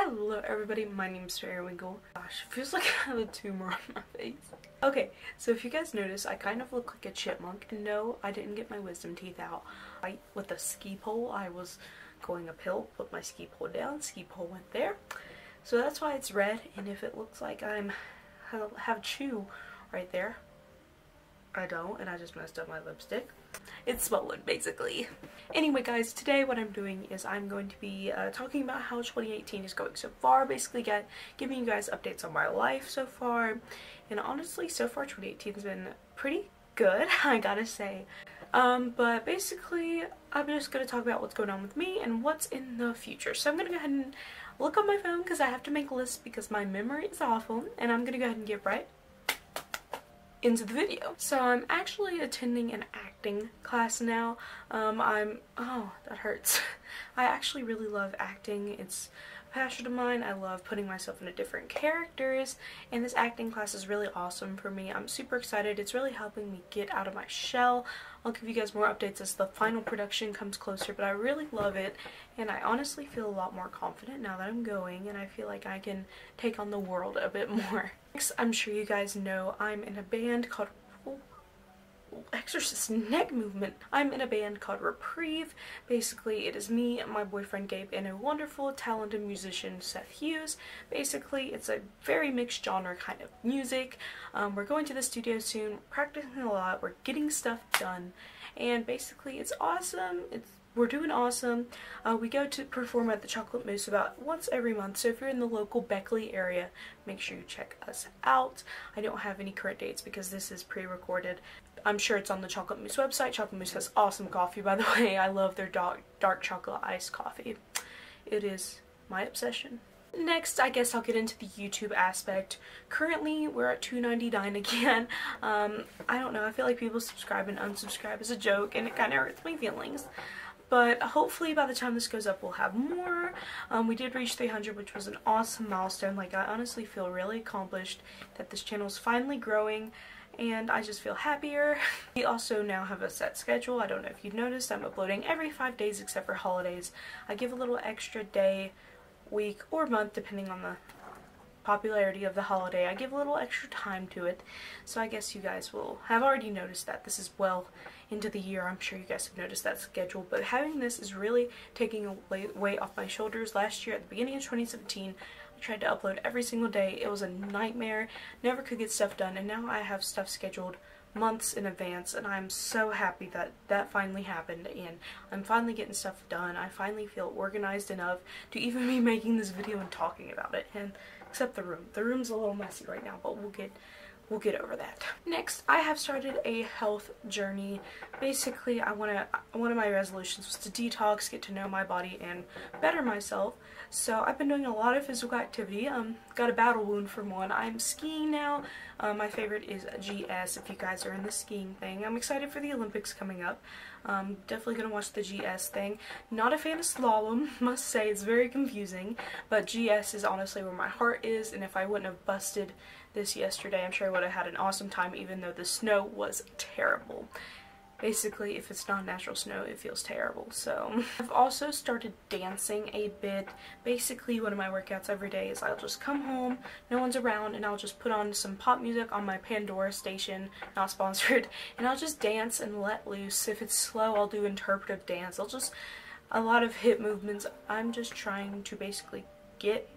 Hello everybody, my name is Periwinkle. Gosh, it feels like I have a tumor on my face. Okay, so if you guys notice, I kind of look like a chipmunk. And no, I didn't get my wisdom teeth out. With a ski pole, I was going uphill, put my ski pole down, ski pole went there. So that's why it's red, and if it looks like I have chew right there, I don't, and I just messed up my lipstick. It's swollen, basically. Anyway guys, today what I'm doing is I'm going to be talking about how 2018 is going so far, basically giving you guys updates on my life so far, and honestly so far 2018 has been pretty good, I gotta say. But basically I'm just going to talk about what's going on with me and what's in the future. So I'm going to go ahead and look on my phone because I have to make a list because my memory is awful, and I'm going to go ahead and get right into the video. So I'm actually attending an acting class now. Oh, that hurts. I actually really love acting. It's a passion of mine. I love putting myself into different characters, and this acting class is really awesome for me. I'm super excited. It's really helping me get out of my shell. I'll give you guys more updates as the final production comes closer, but I really love it, and I honestly feel a lot more confident now that I'm going, and I feel like I can take on the world a bit more. Next, I'm sure you guys know I'm in a band called Exorcist neck movement. I'm in a band called Reprieve. Basically, it is me, my boyfriend Gabe, and a wonderful, talented musician, Seth Hughes. Basically, it's a very mixed genre kind of music. We're going to the studio soon, practicing a lot, we're getting stuff done, and basically it's awesome. We're doing awesome. We go to perform at the Chocolate Moose about once every month, so if you're in the local Beckley area, make sure you check us out. I don't have any current dates because this is pre-recorded. I'm sure it's on the Chocolate Moose website. Chocolate Moose has awesome coffee, by the way. I love their dark chocolate iced coffee. It is my obsession. Next, I guess I'll get into the YouTube aspect. Currently, we're at 299 again. I don't know, I feel like people subscribe and unsubscribe as a joke, and it kind of hurts my feelings. But hopefully by the time this goes up, we'll have more. We did reach 300, which was an awesome milestone. Like, I honestly feel really accomplished that this channel is finally growing, and I just feel happier. We also now have a set schedule. I don't know if you've noticed, I'm uploading every 5 days except for holidays. I give a little extra day, week, or month, depending on the popularity of the holiday. I give a little extra time to it, so I guess you guys will have already noticed that. This is well into the year. I'm sure you guys have noticed that schedule, but having this is really taking a weight off my shoulders. Last year at the beginning of 2017, I tried to upload every single day. It was a nightmare, never could get stuff done, and now I have stuff scheduled months in advance, and I'm so happy that that finally happened, and I'm finally getting stuff done. I finally feel organized enough to even be making this video and talking about it, and except the room. The room's a little messy right now, but we'll get over that. Next, I have started a health journey. Basically, one of my resolutions was to detox, get to know my body, and better myself. So I've been doing a lot of physical activity. Got a battle wound from one. I'm skiing now. My favorite is GS, if you guys are in the skiing thing. I'm excited for the Olympics coming up. Definitely gonna watch the GS thing. Not a fan of slalom, must say, it's very confusing, but GS is honestly where my heart is, and if I wouldn't have busted this yesterday, I'm sure I would have had an awesome time, even though the snow was terrible. Basically, if it's not natural snow, it feels terrible. So I've also started dancing a bit. Basically, one of my workouts every day is I'll just come home, no one's around, and I'll just put on some pop music on my Pandora station, not sponsored, and I'll just dance and let loose. If it's slow, I'll do interpretive dance. A lot of hip movements. I'm just trying to basically get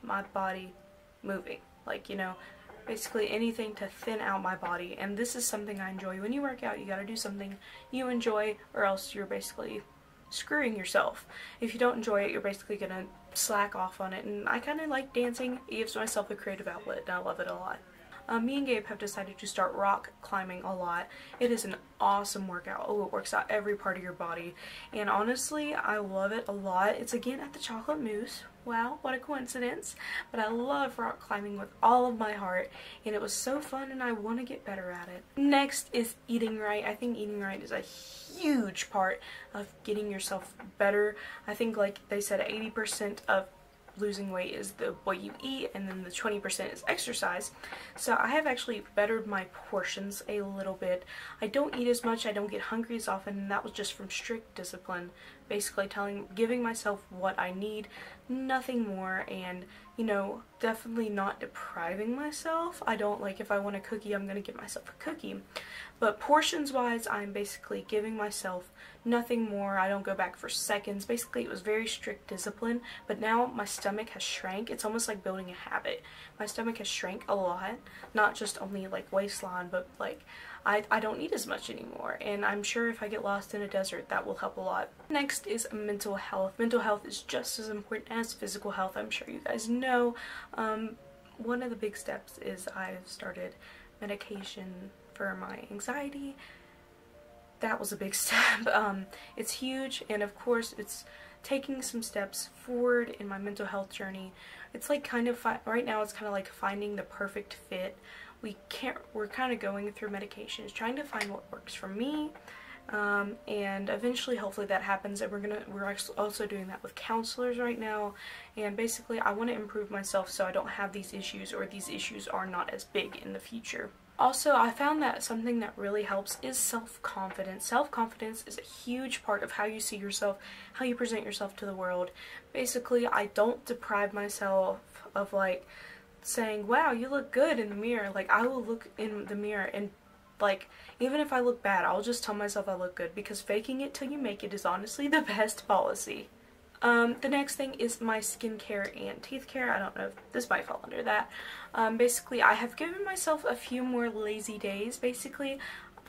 my body moving. Like, you know, basically anything to thin out my body, and this is something I enjoy. When you work out, you gotta do something you enjoy, or else you're basically screwing yourself. If you don't enjoy it, you're basically gonna slack off on it, and I kinda like dancing. It gives myself a creative outlet, and I love it a lot. Me and Gabe have decided to start rock climbing a lot. It is an awesome workout. Oh, it works out every part of your body, and honestly, I love it a lot. It's again at the Chocolate Moose. Wow, what a coincidence. But I love rock climbing with all of my heart, and it was so fun, and I want to get better at it. Next is eating right. I think eating right is a huge part of getting yourself better. I think, like they said, 80% of losing weight is what you eat, and then the 20% is exercise. So I have actually bettered my portions a little bit. I don't eat as much, I don't get hungry as often, and that was just from strict discipline basically giving myself what I need, nothing more, and you know, definitely not depriving myself. I don't, like, if I want a cookie, I'm gonna give myself a cookie. But portions wise, I'm basically giving myself nothing more. I don't go back for seconds. Basically, it was very strict discipline, but now my stomach has shrank. It's almost like building a habit. My stomach has shrank a lot, not just only like waistline, but like I don't need as much anymore, and I'm sure if I get lost in a desert, that will help a lot. Next is mental health. Mental health is just as important as physical health, I'm sure you guys know. One of the big steps is I've started medication for my anxiety. That was a big step. It's huge, and of course it's taking some steps forward in my mental health journey. It's like kind of right now it's kind of like finding the perfect fit. We're kind of going through medications, trying to find what works for me, and eventually hopefully that happens, and we're also doing that with counselors right now. And basically I want to improve myself so I don't have these issues, or these issues are not as big in the future. Also, I found that something that really helps is self-confidence. Self-confidence is a huge part of how you see yourself, how you present yourself to the world. Basically, I don't deprive myself of like saying, wow, you look good in the mirror. Like, I will look in the mirror and like, even if I look bad, I'll just tell myself I look good, because faking it till you make it is honestly the best policy. The next thing is my skincare and teeth care. I don't know if this might fall under that. Basically, I have given myself a few more lazy days. Basically,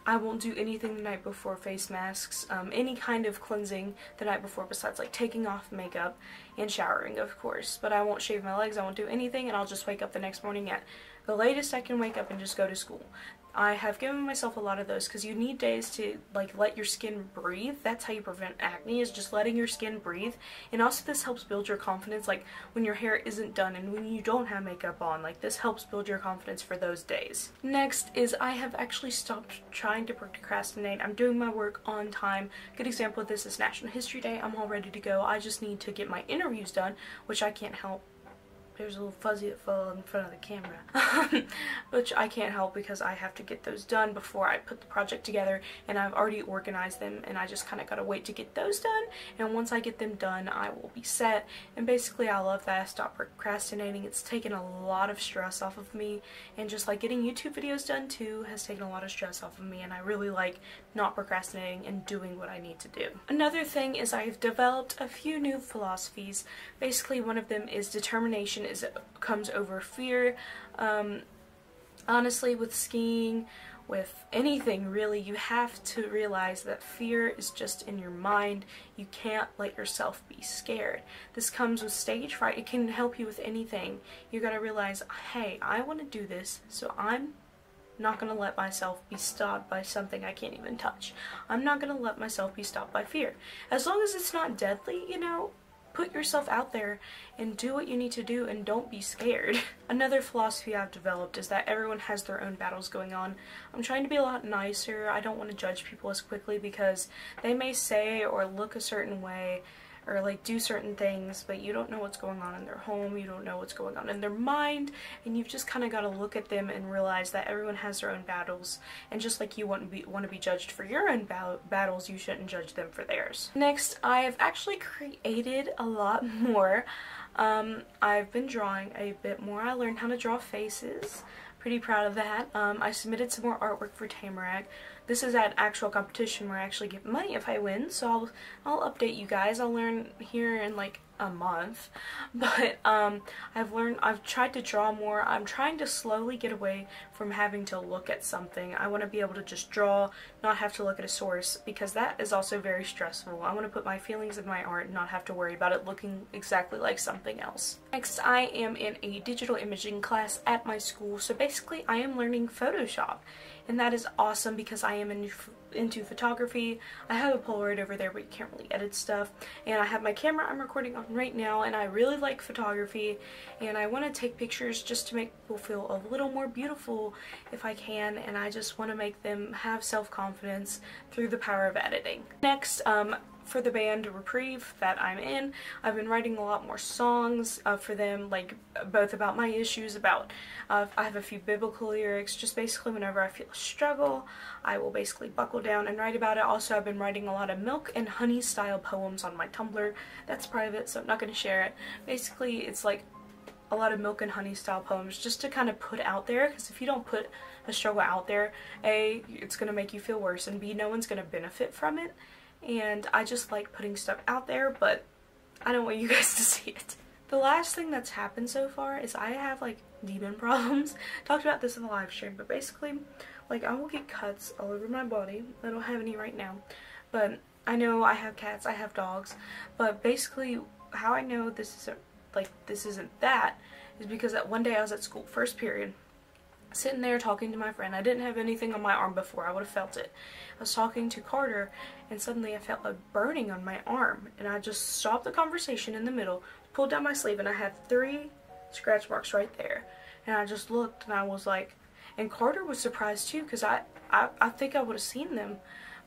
I won't do anything the night before, face masks, any kind of cleansing the night before besides like taking off makeup and showering, of course. But I won't shave my legs, I won't do anything, and I'll just wake up the next morning at the latest I can wake up and just go to school. I have given myself a lot of those because you need days to like let your skin breathe. That's how you prevent acne, is just letting your skin breathe. And also this helps build your confidence, like when your hair isn't done and when you don't have makeup on. Like, this helps build your confidence for those days. Next is I have actually stopped trying to procrastinate. I'm doing my work on time. Good example of this is National History Day. I'm all ready to go. I just need to get my interviews done, which I can't help. There's a little fuzzy that fell in front of the camera, which I can't help because I have to get those done before I put the project together, and I've already organized them, and I just kind of gotta wait to get those done, and once I get them done, I will be set. And basically, I love that I stopped procrastinating. It's taken a lot of stress off of me, and just like getting YouTube videos done too has taken a lot of stress off of me, and I really like not procrastinating and doing what I need to do. Another thing is I've developed a few new philosophies. Basically, one of them is determination comes over fear. Honestly, with skiing, with anything really, you have to realize that fear is just in your mind. You can't let yourself be scared. This comes with stage fright. It can help you with anything. You gotta realize, hey, I want to do this, so I'm not gonna let myself be stopped by something I can't even touch. I'm not gonna let myself be stopped by fear. As long as it's not deadly, you know, put yourself out there and do what you need to do, and don't be scared. Another philosophy I've developed is that everyone has their own battles going on. I'm trying to be a lot nicer. I don't want to judge people as quickly because they may say or look a certain way or like do certain things, but you don't know what's going on in their home, you don't know what's going on in their mind, and you've just kind of got to look at them and realize that everyone has their own battles, and just like you want to be judged for your own battles, you shouldn't judge them for theirs. Next, I have actually created a lot more. I've been drawing a bit more. I learned how to draw faces. Pretty proud of that. I submitted some more artwork for Tamarack. This is at actual competition where I actually get money if I win, so I'll update you guys. I'll learn here in like a month, but I've tried to draw more. I'm trying to slowly get away from having to look at something. I want to be able to just draw, not have to look at a source, because that is also very stressful. I want to put my feelings in my art and not have to worry about it looking exactly like something else. Next, I am in a digital imaging class at my school, so basically I am learning Photoshop, and that is awesome because I am into photography. I have a Polaroid over there, but you can't really edit stuff, and I have my camera I'm recording on right now, and I really like photography, and I want to take pictures just to make people feel a little more beautiful if I can, and I just want to make them have self-confidence through the power of editing. Next, for the band Reprieve that I'm in. I've been writing a lot more songs for them, like both about my issues, about I have a few biblical lyrics, just basically whenever I feel a struggle, I will basically buckle down and write about it. Also, I've been writing a lot of milk and honey style poems on my Tumblr. That's private, so I'm not going to share it. Basically, it's like a lot of milk and honey style poems just to kind of put out there, because if you don't put a struggle out there, A, it's going to make you feel worse, and B, no one's going to benefit from it. And I just like putting stuff out there, but I don't want you guys to see it. The last thing that's happened so far is I have like demon problems. Talked about this in the live stream, but basically like I will get cuts all over my body. I don't have any right now, but I know I have cats, I have dogs, but basically how I know this isn't that is because that one day I was at school, first period, sitting there talking to my friend. I didn't have anything on my arm before, I would have felt it. I was talking to Carter and suddenly I felt a burning on my arm, and I just stopped the conversation in the middle, pulled down my sleeve, and I had 3 scratch marks right there. And I just looked and I was like, and Carter was surprised too, because I think I would have seen them,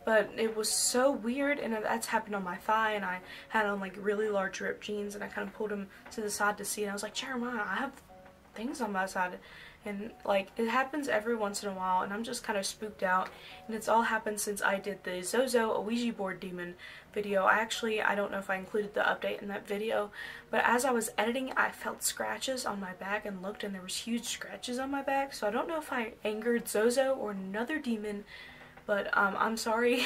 but it was so weird. And that's happened on my thigh, and I had on like really large ripped jeans, and I kind of pulled them to the side to see, and I was like, Jeremiah, I have things on my side. And like it happens every once in a while, and I'm just kind of spooked out, and it's all happened since I did the Zozo a Ouija board demon video. I don't know if I included the update in that video, but as I was editing, I felt scratches on my back and looked, and there was huge scratches on my back. So I don't know if I angered Zozo or another demon, but I'm sorry.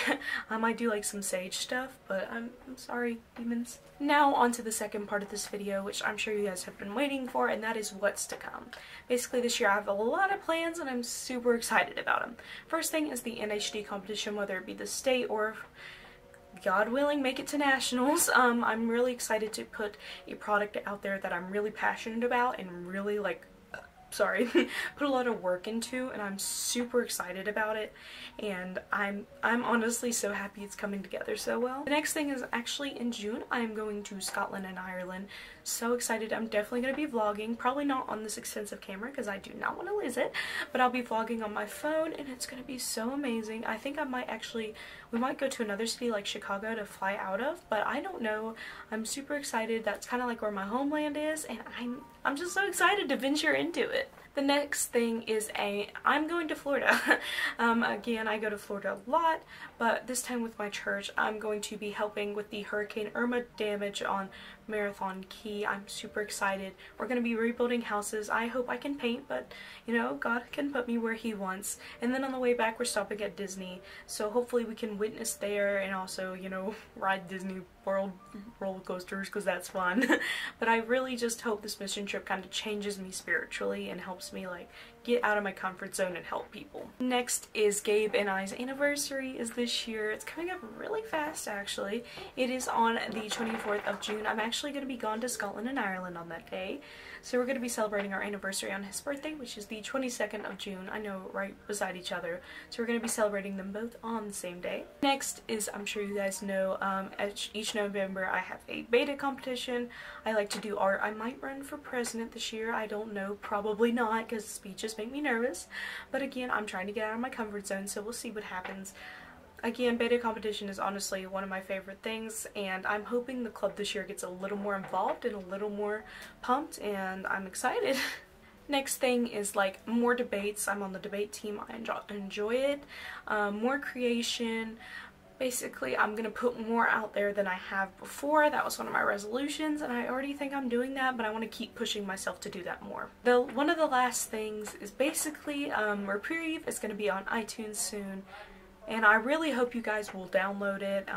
I might do like some sage stuff, but I'm sorry, demons. Now on to the second part of this video, which I'm sure you guys have been waiting for, and that is what's to come. Basically this year I have a lot of plans, and I'm super excited about them. First thing is the NHD competition, whether it be the state or, God willing, make it to nationals. I'm really excited to put a product out there that I'm really passionate about and really like put a lot of work into, and I'm super excited about it, and I'm honestly so happy it's coming together so well. The next thing is actually in June. I'm going to Scotland and Ireland. So excited. I'm definitely going to be vlogging, probably not on this expensive camera because I do not want to lose it, but I'll be vlogging on my phone, and it's going to be so amazing. I think we might go to another city like Chicago to fly out of, but I don't know. I'm super excited. That's kind of like where my homeland is, and I'm just so excited to venture into it. The next thing is I'm going to Florida. Again, I go to Florida a lot, but this time with my church, I'm going to be helping with the Hurricane Irma damage on Marathon Key. I'm super excited. We're going to be rebuilding houses. I hope I can paint, but you know, God can put me where He wants. And then on the way back, we're stopping at Disney, so hopefully we can witness there and also, you know, ride Disney World roller coasters, because that's fun. But I really just hope this mission trip kind of changes me spiritually and helps me like get out of my comfort zone and help people. Next is Gabe and I's anniversary is this year. It's coming up really fast actually. It is on the 24th of June. I'm actually going to be gone to Scotland and Ireland on that day. So we're going to be celebrating our anniversary on his birthday, which is the 22nd of June. I know, right beside each other. So we're going to be celebrating them both on the same day. Next is, I'm sure you guys know, each November I have a beta competition. I like to do art. I might run for president this year. I don't know. Probably not, because speeches make me nervous. But again, I'm trying to get out of my comfort zone, so we'll see what happens. Again, beta competition is honestly one of my favorite things, and I'm hoping the club this year gets a little more involved and a little more pumped, and I'm excited. Next thing is like more debates. I'm on the debate team. I enjoy it. More creation. Basically, I'm going to put more out there than I have before. That was one of my resolutions, and I already think I'm doing that, but I want to keep pushing myself to do that more. One of the last things is basically Reprieve is going to be on iTunes soon, and I really hope you guys will download it.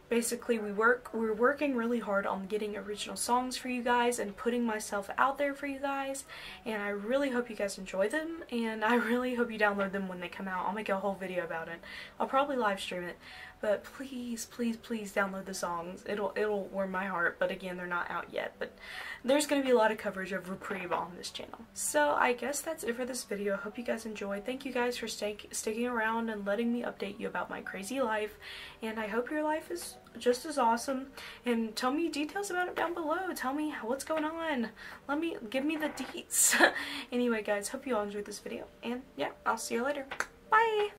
Basically, we're working really hard on getting original songs for you guys and putting myself out there for you guys, and I really hope you guys enjoy them, and I really hope you download them when they come out. I'll make a whole video about it. I'll probably live stream it, but please, please, please download the songs. It'll warm my heart, but again, they're not out yet, but there's going to be a lot of coverage of Reprieve on this channel. So I guess that's it for this video. Hope you guys enjoyed. Thank you guys for sticking around and letting me update you about my crazy life, and I hope your life is just as awesome, and tell me details about it down below. Tell me what's going on. Give me the deets. Anyway guys, hope you all enjoyed this video, and yeah, I'll see you later. Bye!